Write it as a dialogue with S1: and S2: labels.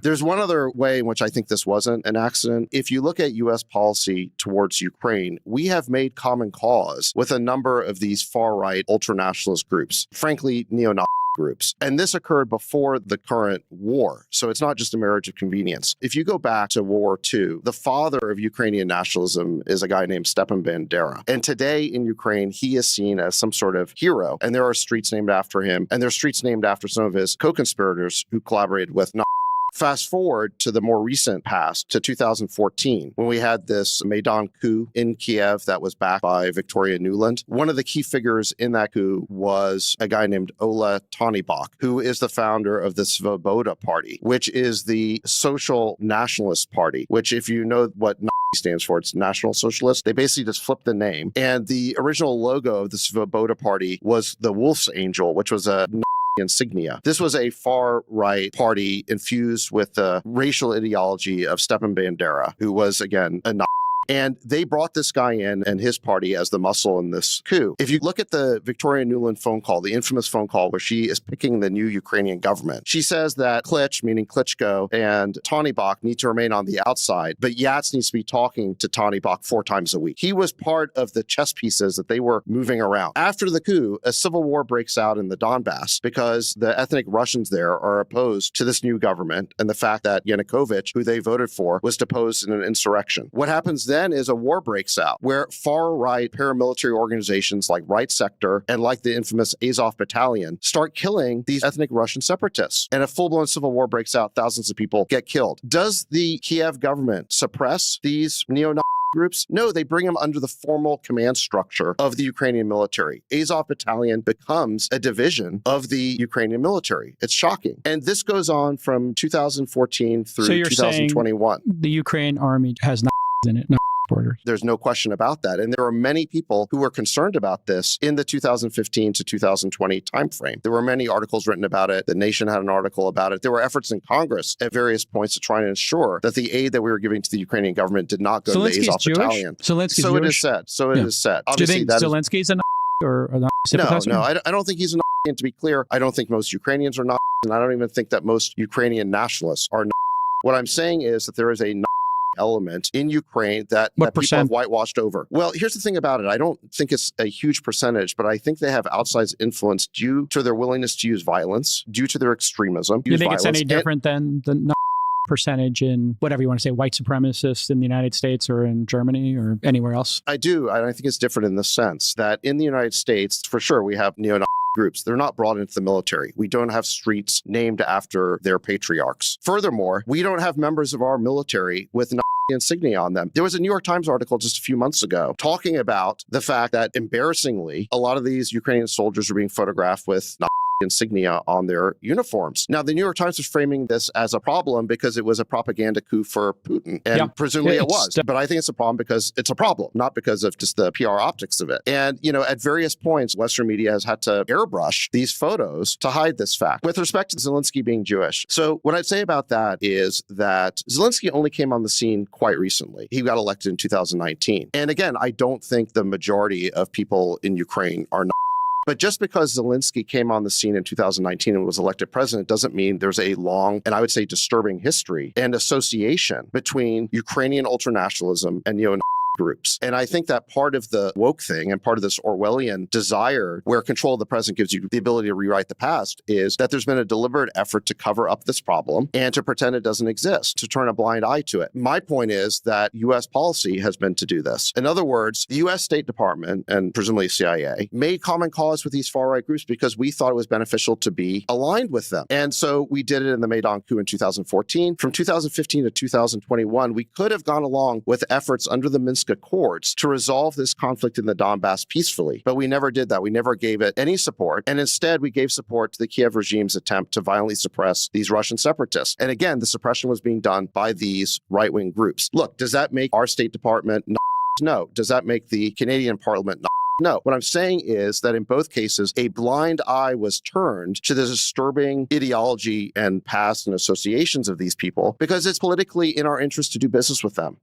S1: There's one other way in which I think this wasn't an accident. If you look at U.S. policy towards Ukraine, we have made common cause with a number of these far-right ultranationalist groups, frankly, neo-Nazi groups. And this occurred before the current war. So it's not just a marriage of convenience. If you go back to World War II, the father of Ukrainian nationalism is a guy named Stepan Bandera. And today in Ukraine, he is seen as some sort of hero. And there are streets named after him. And there are streets named after some of his co-conspirators who collaborated with Nazis. Fast forward to the more recent past, to 2014, when we had this Maidan coup in Kiev that was backed by Victoria Nuland. One of the key figures in that coup was a guy named Ola Tonnybok, who is the founder of the Svoboda Party, which is the social nationalist party, which if you know what stands for, it's National Socialist. They basically just flipped the name. And the original logo of the Svoboda Party was the Wolf's Angel, which was a insignia. This was a far-right party infused with the racial ideology of Stepan Bandera, who was, again, a Nazi. And they brought this guy in and his party as the muscle in this coup. If you look at the Victoria Nuland phone call, the infamous phone call where she is picking the new Ukrainian government, she says that Klitsch, meaning Klitschko, and Tonnybok need to remain on the outside, but Yats needs to be talking to Tonnybok 4 times a week. He was part of the chess pieces that they were moving around. After the coup, a civil war breaks out in the Donbass because the ethnic Russians there are opposed to this new government and the fact that Yanukovych, who they voted for, was deposed in an insurrection. What happens then is a war breaks out where far-right paramilitary organizations like Right Sector and like the infamous Azov Battalion start killing these ethnic Russian separatists. And a full-blown civil war breaks out. Thousands of people get killed. Does the Kiev government suppress these neo-Nazi groups? No, they bring them under the formal command structure of the Ukrainian military. Azov Battalion becomes a division of the Ukrainian military. It's shocking. And this goes on from 2014 through 2021.
S2: The Ukraine army has Nazis in it, not supporters.
S1: There's no question about that. And there are many people who were concerned about this in the 2015 to 2020 timeframe. There were many articles written about it. The Nation had an article about it. There were efforts in Congress at various points to try and ensure that the aid that we were giving to the Ukrainian government did not go to the Azov Battalion.
S2: Zelensky's
S1: so
S2: Jewish?
S1: It is said. So it is said.
S2: Obviously, do you think Zelensky's a Nazi or a Nazi sympathizer?
S1: No, I don't think he's a Nazi. And to be clear, I don't think most Ukrainians are Nazis, and I don't even think that most Ukrainian nationalists are Nazis. What I'm saying is that there is a Nazi element in Ukraine that people have whitewashed over. Well, here's the thing about it. I don't think it's a huge percentage, but I think they have outsized influence due to their willingness to use violence, due to their extremism.
S2: Do you think it's any different than the Nazi percentage in whatever you want to say, white supremacists in the United States or in Germany or anywhere else?
S1: I do. And I think it's different in the sense that in the United States, for sure, we have neo-Nazi groups. They're not brought into the military. We don't have streets named after their patriarchs. Furthermore, we don't have members of our military with Nazi insignia on them. There was a New York Times article just a few months ago talking about the fact that, embarrassingly, a lot of these Ukrainian soldiers are being photographed with Nazi insignia on their uniforms. Now, the New York Times was framing this as a problem because it was a propaganda coup for Putin. And presumably it was. But I think it's a problem because it's a problem, not because of just the PR optics of it. And, you know, at various points, Western media has had to airbrush these photos to hide this fact. With respect to Zelensky being Jewish. So what I'd say about that is that Zelensky only came on the scene quite recently. He got elected in 2019. And again, I don't think the majority of people in Ukraine are not. But just because Zelensky came on the scene in 2019 and was elected president doesn't mean there's a long and I would say disturbing history and association between Ukrainian ultranationalism and neo-Nazi groups. And I think that part of the woke thing and part of this Orwellian desire where control of the present gives you the ability to rewrite the past is that there's been a deliberate effort to cover up this problem and to pretend it doesn't exist, to turn a blind eye to it. My point is that U.S. policy has been to do this. In other words, the U.S. State Department and presumably CIA made common cause with these far-right groups because we thought it was beneficial to be aligned with them. And so we did it in the Maidan coup in 2014. From 2015 to 2021, we could have gone along with efforts under the Minsk Accords to resolve this conflict in the Donbass peacefully. But we never did that. We never gave it any support. And instead, we gave support to the Kiev regime's attempt to violently suppress these Russian separatists. And again, the suppression was being done by these right-wing groups. Look, does that make our State Department no? Does that make the Canadian Parliament no? What I'm saying is that in both cases, a blind eye was turned to the disturbing ideology and past and associations of these people because it's politically in our interest to do business with them.